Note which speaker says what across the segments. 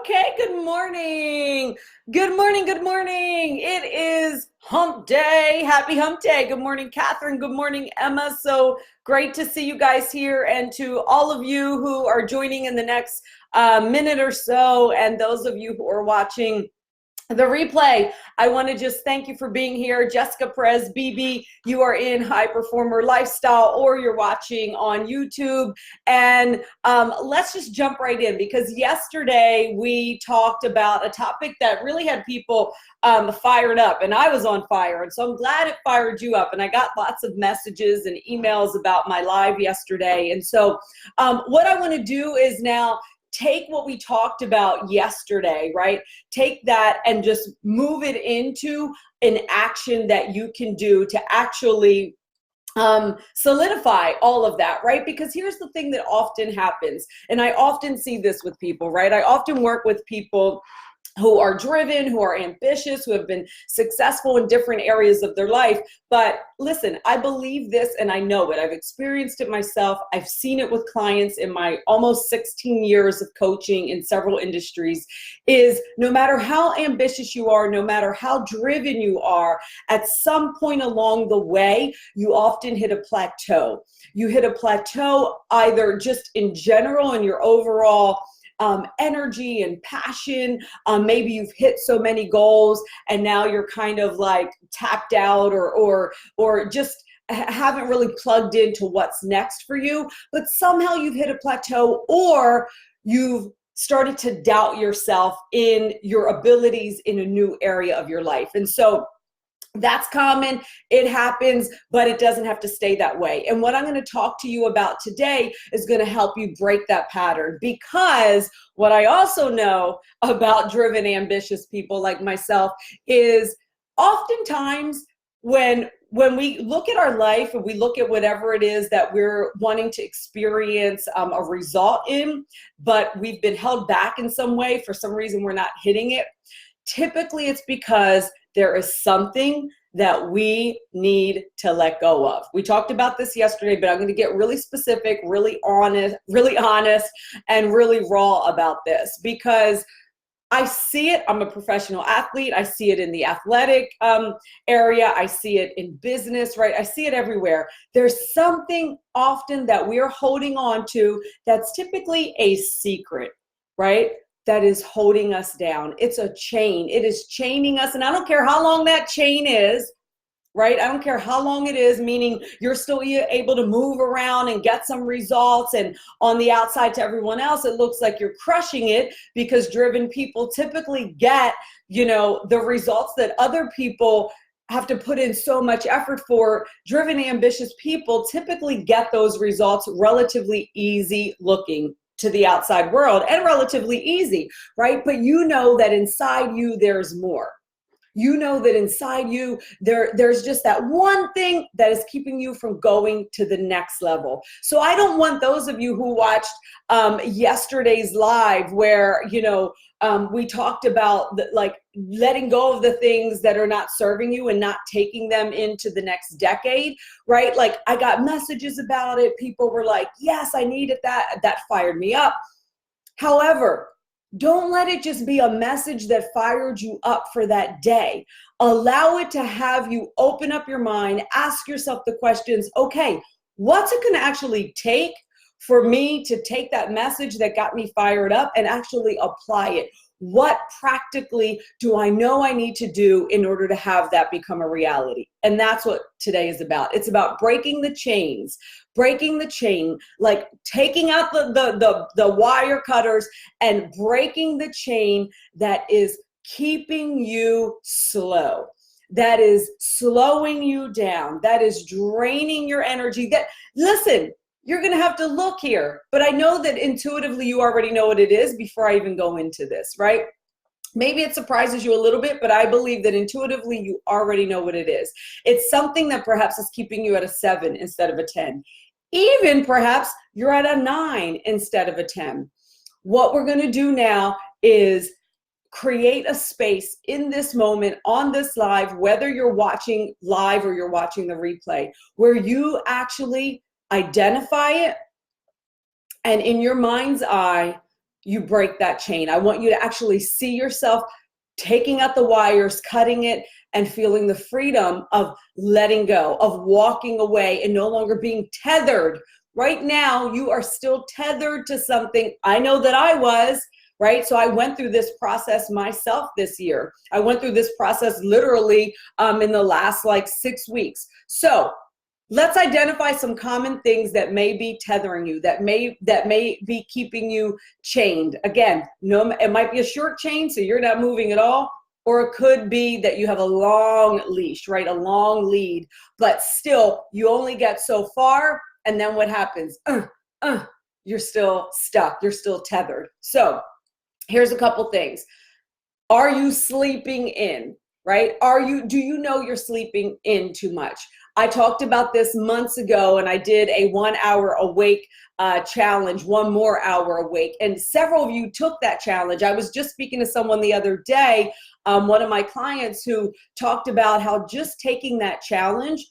Speaker 1: Okay, good morning. Good morning, good morning. It is hump day. Happy hump day. Good morning, Catherine. Good morning, Emma. So great to see you guys here, and to all of you who are joining in the next minute or so, and those of you who are watching the replay, I want to just thank you for being here. Jessica Perez-Beebe, you are in High Performer Lifestyle, or you're watching on YouTube. And let's just jump right in, because yesterday we talked about a topic that really had people fired up, and I was on fire. And so I'm glad it fired you up. And I got lots of messages and emails about my live yesterday. And so what I want to do is now take what we talked about yesterday, right? Take that and just move it into an action that you can do to actually solidify all of that, right? Because here's the thing that often happens, and I often see this with people, right? I often work with people who are driven, who are ambitious, who have been successful in different areas of their life. But listen, I believe this and I know it. I've experienced it myself. I've seen it with clients in my almost 16 years of coaching in several industries, is no matter how ambitious you are, no matter how driven you are, at some point along the way, you often hit a plateau. You hit a plateau either just in general in your overall energy and passion. Maybe you've hit so many goals and now you're kind of like tapped out, or just haven't really plugged into what's next for you. But somehow you've hit a plateau, or you've started to doubt yourself in your abilities in a new area of your life. And so that's common. It happens, but it doesn't have to stay that way. And what I'm going to talk to you about today is going to help you break that pattern, because what I also know about driven, ambitious people like myself is oftentimes when we look at our life and we look at whatever it is that we're wanting to experience a result in, but we've been held back in some way, for some reason we're not hitting it. Typically it's because there is something that we need to let go of. We talked about this yesterday, but I'm going to get really specific, really honest, and really raw about this, because I see it. I'm a professional athlete. I see it in the athletic area. I see it in business, right? I see it everywhere. There's something often that we're holding on to that's typically a secret, right? That is holding us down. It's a chain. It is chaining us. And I don't care how long that chain is, right? I don't care how long it is, meaning you're still able to move around and get some results. And on the outside to everyone else, it looks like you're crushing it, because driven people typically get, the results that other people have to put in so much effort for. Driven, ambitious people typically get those results relatively easy looking to the outside world, and relatively easy, right? But you know that inside you, there's more. You know that inside you, there's just that one thing that is keeping you from going to the next level. So I don't want those of you who watched yesterday's live where, we talked about like letting go of the things that are not serving you and not taking them into the next decade, right? Like I got messages about it. People were like, yes, I needed that. That fired me up. However, don't let it just be a message that fired you up for that day. Allow it to have you open up your mind, ask yourself the questions, okay, what's it going to actually take for me to take that message that got me fired up and actually apply it? What practically do I know I need to do in order to have that become a reality? And that's what today is about. It's about breaking the chains, breaking the chain, like taking out the wire cutters and breaking the chain that is keeping you slow, that is slowing you down, that is draining your energy. That, listen, you're going to have to look here, but I know that intuitively you already know what it is before I even go into this, right? Maybe it surprises you a little bit, but I believe that intuitively you already know what it is. It's something that perhaps is keeping you at a 7 instead of a 10. Even perhaps you're at a 9 instead of a 10. What we're going to do now is create a space in this moment on this live, whether you're watching live or you're watching the replay, where you actually identify it, and in your mind's eye, you break that chain. I want you to actually see yourself taking out the wires, cutting it, and feeling the freedom of letting go, of walking away and no longer being tethered. Right now, you are still tethered to something. I know that I was, right? So I went through this process myself this year. I went through this process literally in the last like 6 weeks. So let's identify some common things that may be tethering you, that may be keeping you chained. Again, no, it might be a short chain, so you're not moving at all, or it could be that you have a long leash, right? A long lead, but still you only get so far, and then what happens? You're still stuck. You're still tethered. So here's a couple things. Are you sleeping in, right? Do you know you're sleeping in too much? I talked about this months ago, and I did a 1 hour awake challenge, 1 more hour awake. And several of you took that challenge. I was just speaking to someone the other day, one of my clients, who talked about how just taking that challenge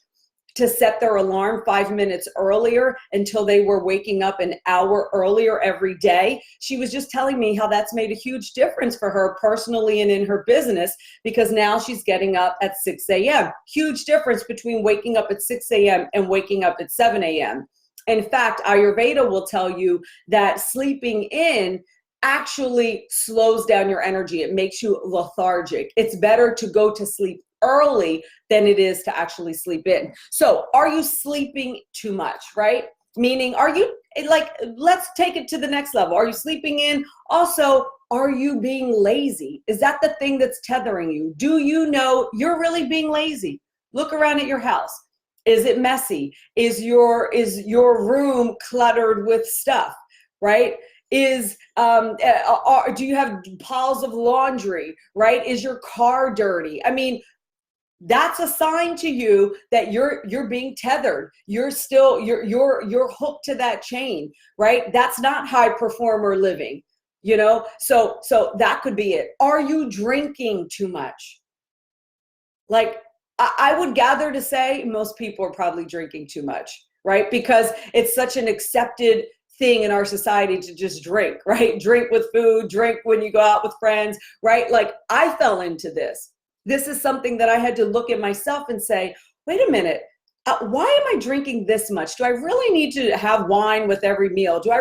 Speaker 1: to set their alarm 5 minutes earlier until they were waking up an hour earlier every day. She was just telling me how that's made a huge difference for her personally and in her business, because now she's getting up at 6 a.m. Huge difference between waking up at 6 a.m. and waking up at 7 a.m. In fact, Ayurveda will tell you that sleeping in actually slows down your energy. It makes you lethargic. It's better to go to sleep early than it is to actually sleep in. So are you sleeping too much, right? Meaning, are you like, let's take it to the next level. Are you sleeping in? Also, are you being lazy? Is that the thing that's tethering you? Do you know you're really being lazy? Look around at your house. Is it messy? Is your room cluttered with stuff, right? Do you have piles of laundry, right? Is your car dirty? I mean, that's a sign to you that you're being tethered. You're hooked to that chain, right? That's not high performer living, you know? So that could be it. Are you drinking too much? Like, I would gather to say most people are probably drinking too much, right? Because it's such an accepted thing in our society to just drink, right? Drink with food, drink when you go out with friends, right? Like, I fell into this. This is something that I had to look at myself and say, wait a minute, why am I drinking this much? Do I really need to have wine with every meal? Do I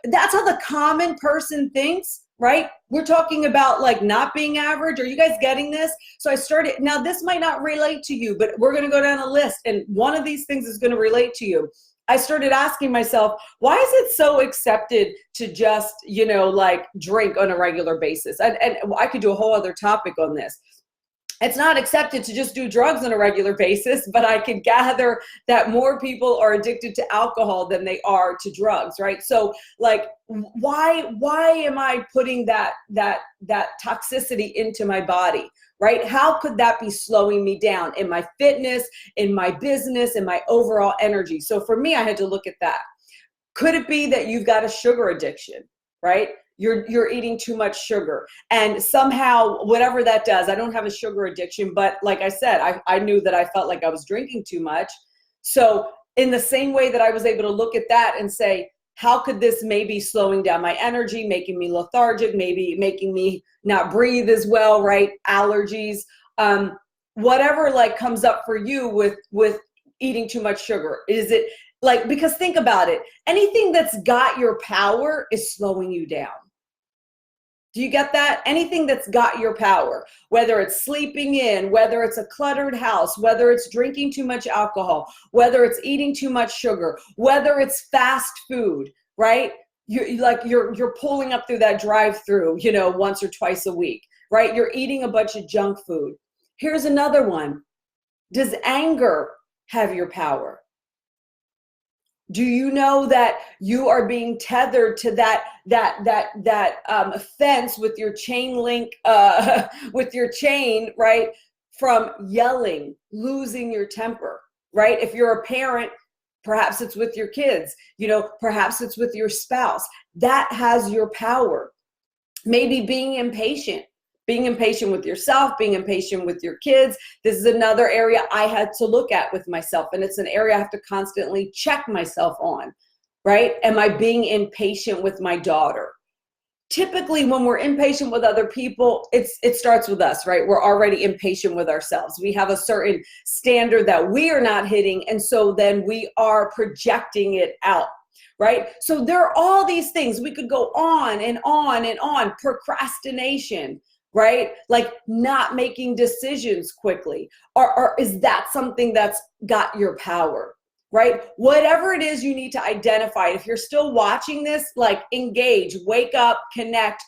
Speaker 1: that's how the common person thinks, right? We're talking about like not being average. Are you guys getting this? So I started, now this might not relate to you, but we're going to go down a list, and one of these things is going to relate to you. I started asking myself, why is it so accepted to just, like drink on a regular basis? And I could do a whole other topic on this. It's not accepted to just do drugs on a regular basis, but I can gather that more people are addicted to alcohol than they are to drugs, right? So like, why am I putting that toxicity into my body? Right? How could that be slowing me down in my fitness, in my business, in my overall energy? So for me, I had to look at that. Could it be that you've got a sugar addiction, right? You're eating too much sugar, and somehow whatever that does, I don't have a sugar addiction, but like I said, I knew that I felt like I was drinking too much. So in the same way that I was able to look at that and say, how could this maybe slowing down my energy, making me lethargic, maybe making me not breathe as well, right? Allergies, whatever like comes up for you with eating too much sugar. Is it like, because think about it, anything that's got your power is slowing you down. Do you get that? Anything that's got your power, whether it's sleeping in, whether it's a cluttered house, whether it's drinking too much alcohol, whether it's eating too much sugar, whether it's fast food, right? You're pulling up through that drive-through, once or twice a week, right? You're eating a bunch of junk food. Here's another one. Does anger have your power? Do you know that you are being tethered to that fence with your chain link, with your chain, right? From yelling, losing your temper, right? If you're a parent, perhaps it's with your kids, perhaps it's with your spouse. That has your power. Maybe being impatient with yourself, being impatient with your kids. This is another area I had to look at with myself. And it's an area I have to constantly check myself on. right? Am I being impatient with my daughter? Typically, when we're impatient with other people, it starts with us, right? We're already impatient with ourselves. We have a certain standard that we are not hitting, and so then we are projecting it out, right? So there are all these things. We could go on and on and on. Procrastination, right? Like not making decisions quickly. Or is that something that's got your power? Right? Whatever it is you need to identify. If you're still watching this, like engage, wake up, connect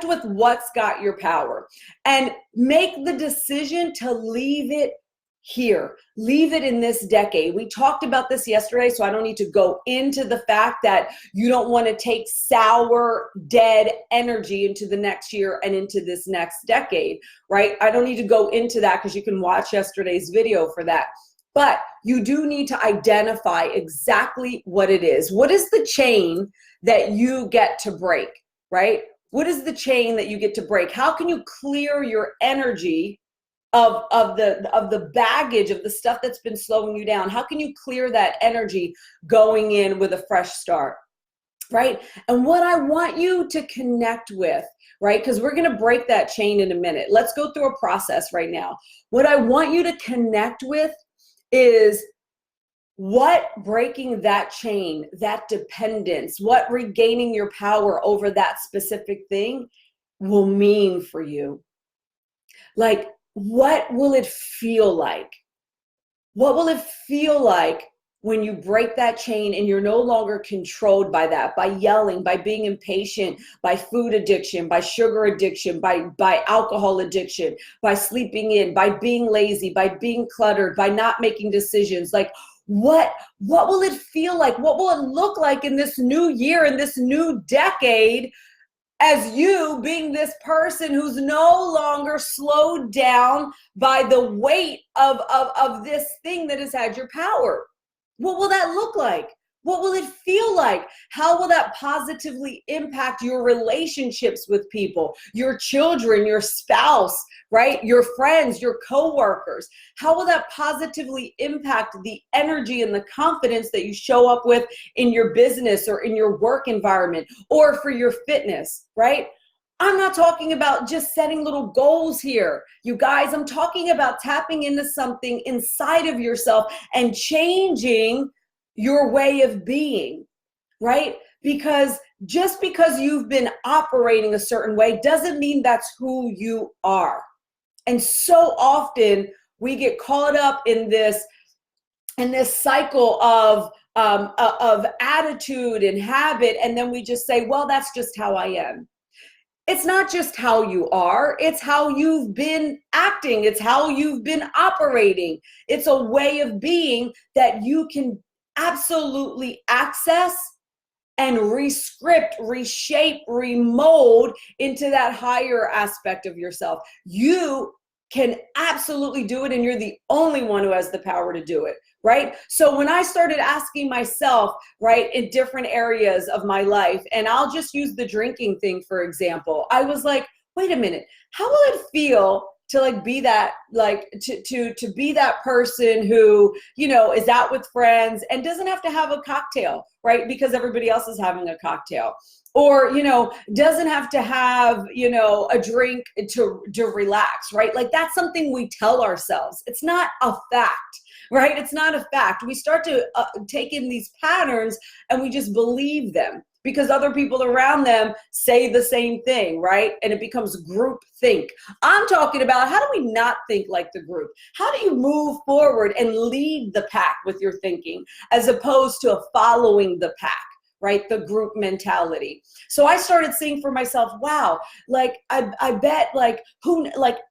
Speaker 1: with what's got your power, and make the decision to leave it here. Leave it in this decade. We talked about this yesterday, so I don't need to go into the fact that you don't want to take sour, dead energy into the next year and into this next decade, right? I don't need to go into that because you can watch yesterday's video for that. But you do need to identify exactly what it is. What is the chain that you get to break, right? What is the chain that you get to break? How can you clear your energy of the baggage of the stuff that's been slowing you down? How can you clear that energy going in with a fresh start, right? And what I want you to connect with, right? Because we're going to break that chain in a minute. Let's go through a process right now. What I want you to connect with is what breaking that chain, that dependence, what regaining your power over that specific thing will mean for you. Like, what will it feel like? What will it feel like when you break that chain and you're no longer controlled by that, by yelling, by being impatient, by food addiction, by sugar addiction, by alcohol addiction, by sleeping in, by being lazy, by being cluttered, by not making decisions? Like, what will it feel like? What will it look like in this new year, in this new decade, as you being this person who's no longer slowed down by the weight of this thing that has had your power? What will that look like? What will it feel like? How will that positively impact your relationships with people, your children, your spouse, right? Your friends, your coworkers? How will that positively impact the energy and the confidence that you show up with in your business or in your work environment or for your fitness, right? I'm not talking about just setting little goals here, you guys. I'm talking about tapping into something inside of yourself and changing your way of being, right? Because just because you've been operating a certain way doesn't mean that's who you are. And so often we get caught up in this cycle of attitude and habit, and then we just say, well, that's just how I am. It's not just how you are, it's how you've been acting, it's how you've been operating. It's a way of being that you can absolutely access and rescript, reshape, remold into that higher aspect of yourself. You can absolutely do it, and you're the only one who has the power to do it, right? So when I started asking myself, right, in different areas of my life, and I'll just use the drinking thing, for example, I was like, wait a minute, how will it feel to like be that, like to be that person who, you know, is out with friends and doesn't have to have a cocktail, right? Because everybody else is having a cocktail. Or, you know, doesn't have to have, you know, a drink to relax, right? Like that's something we tell ourselves. It's not a fact, right? It's not a fact. We start to take in these patterns and we just believe them because other people around them say the same thing, right? And it becomes group think. I'm talking about, how do we not think like the group? How do you move forward and lead the pack with your thinking as opposed to following the pack? Right? The group mentality. So I started seeing for myself, wow, like I bet like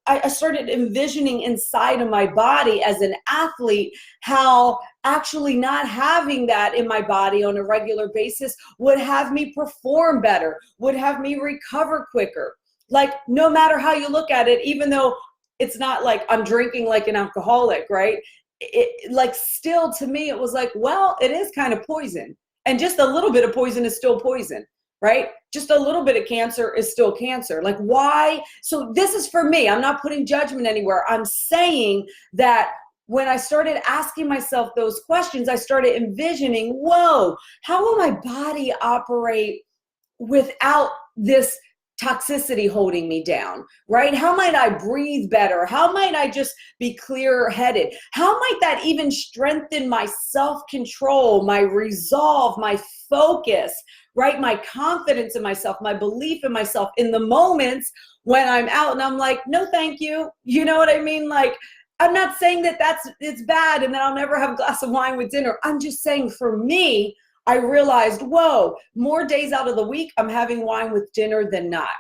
Speaker 1: I started envisioning inside of my body as an athlete, how actually not having that in my body on a regular basis would have me perform better, would have me recover quicker. Like no matter how you look at it, even though it's not like I'm drinking like an alcoholic, right? It like still to me, it was like, well, it is kind of poison. And just a little bit of poison is still poison, right? Just a little bit of cancer is still cancer. Like why? So this is for me. I'm not putting judgment anywhere. I'm saying that when I started asking myself those questions, I started envisioning, whoa, how will my body operate without this toxicity holding me down, right? How might I breathe better? How might I just be clear-headed? How might that even strengthen my self-control, my resolve, my focus, right? My confidence in myself, my belief in myself in the moments when I'm out and I'm like, no, thank you. You know what I mean? Like, I'm not saying that it's bad and that I'll never have a glass of wine with dinner. I'm just saying for me, I realized, whoa, more days out of the week, I'm having wine with dinner than not.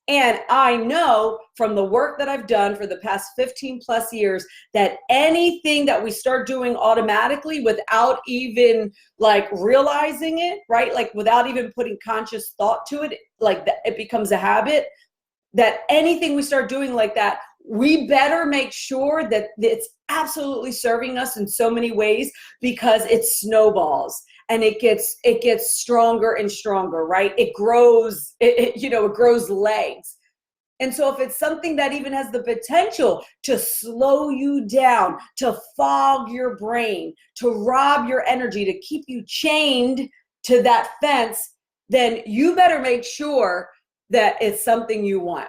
Speaker 1: And I know from the work that I've done for the past 15 plus years that anything that we start doing automatically without even like realizing it, right? Like without even putting conscious thought to it, like that it becomes a habit, that anything we start doing like that, we better make sure that it's absolutely serving us in so many ways, because it snowballs and it gets stronger and stronger, right? It grows, it grows legs. And so if it's something that even has the potential to slow you down, to fog your brain, to rob your energy, to keep you chained to that fence, then you better make sure that it's something you want.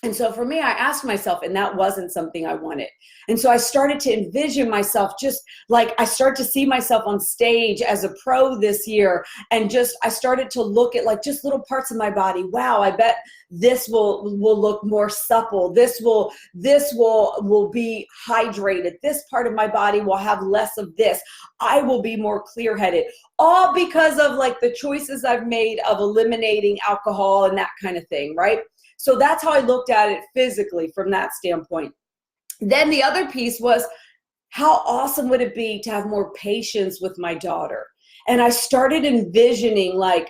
Speaker 1: And so for me, I asked myself, and that wasn't something I wanted. And so I started to envision myself, just like I start to see myself on stage as a pro this year. And I started to look at like just little parts of my body. Wow, I bet this will look more supple. This will be hydrated. This part of my body will have less of this. I will be more clear-headed. All because of like the choices I've made of eliminating alcohol and that kind of thing, right? So that's how I looked at it physically from that standpoint. Then the other piece was, how awesome would it be to have more patience with my daughter? And I started envisioning like,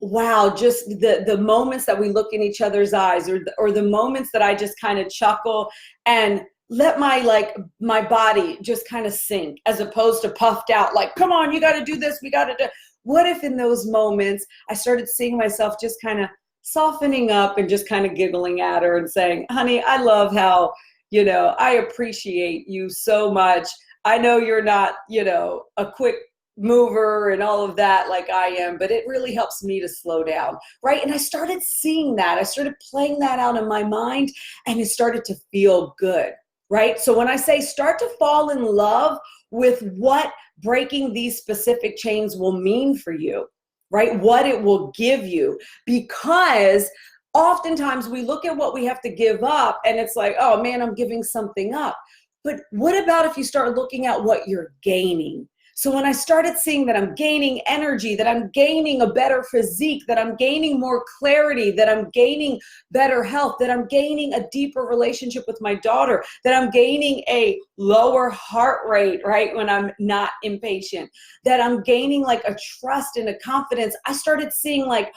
Speaker 1: wow, just the moments that we look in each other's eyes, or the moments that I just kind of chuckle and let my body just kind of sink, as opposed to puffed out, like, come on, you got to do this, we got to do. What if in those moments I started seeing myself just kind of softening up and just kind of giggling at her and saying, honey, I love how, I appreciate you so much. I know you're not, a quick mover and all of that like I am, but it really helps me to slow down, right? And I started seeing that. I started playing that out in my mind, and it started to feel good, right? So when I say start to fall in love with what breaking these specific chains will mean for you, right? What it will give you, because oftentimes we look at what we have to give up and it's like, oh man, I'm giving something up. But what about if you start looking at what you're gaining? So when I started seeing that I'm gaining energy, that I'm gaining a better physique, that I'm gaining more clarity, that I'm gaining better health, that I'm gaining a deeper relationship with my daughter, that I'm gaining a lower heart rate, right, when I'm not impatient, that I'm gaining like a trust and a confidence, I started seeing like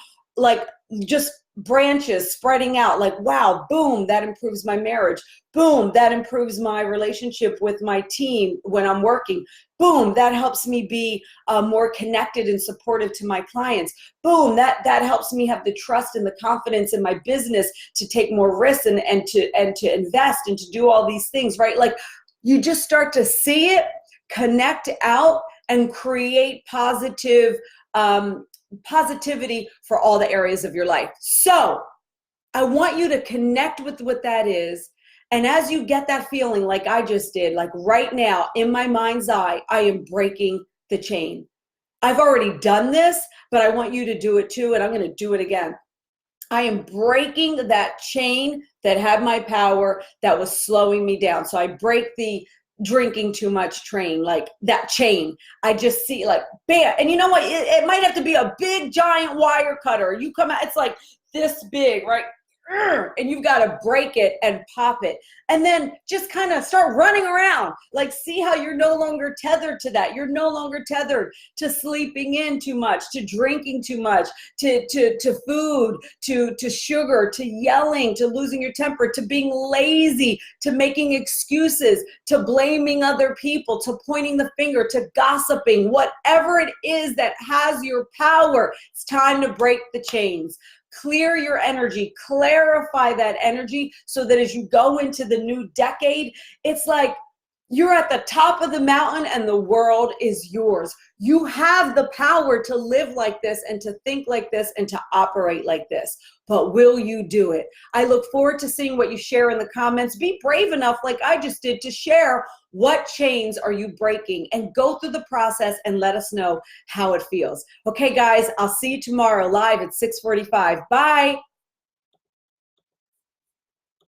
Speaker 1: just branches spreading out, like, wow, boom, that improves my marriage. Boom, that improves my relationship with my team when I'm working. Boom, that helps me be more connected and supportive to my clients. Boom, that helps me have the trust and the confidence in my business to take more risks and to invest and to do all these things, right? Like, you just start to see it, connect out, and create positivity for all the areas of your life. So I want you to connect with what that is. And as you get that feeling, like I just did, like right now in my mind's eye, I am breaking the chain. I've already done this, but I want you to do it too. And I'm going to do it again. I am breaking that chain that had my power, that was slowing me down. So I break the drinking too much train, like that chain. I just see like, bam. And you know what? It might have to be a big giant wire cutter. You come out, it's like this big, right? And you've got to break it and pop it. And then just kind of start running around. Like, see how you're no longer tethered to that. You're no longer tethered to sleeping in too much, to drinking too much, to food, to sugar, to yelling, to losing your temper, to being lazy, to making excuses, to blaming other people, to pointing the finger, to gossiping, whatever it is that has your power. It's time to break the chains. Clear your energy, clarify that energy so that as you go into the new decade, it's like You're at the top of the mountain and the world is yours. You have the power to live like this and to think like this and to operate like this. But will you do it? I look forward to seeing what you share in the comments. Be brave enough, like I just did, to share what chains are you breaking, and go through the process and let us know how it feels. Okay, guys, I'll see you tomorrow live at 6:45. Bye.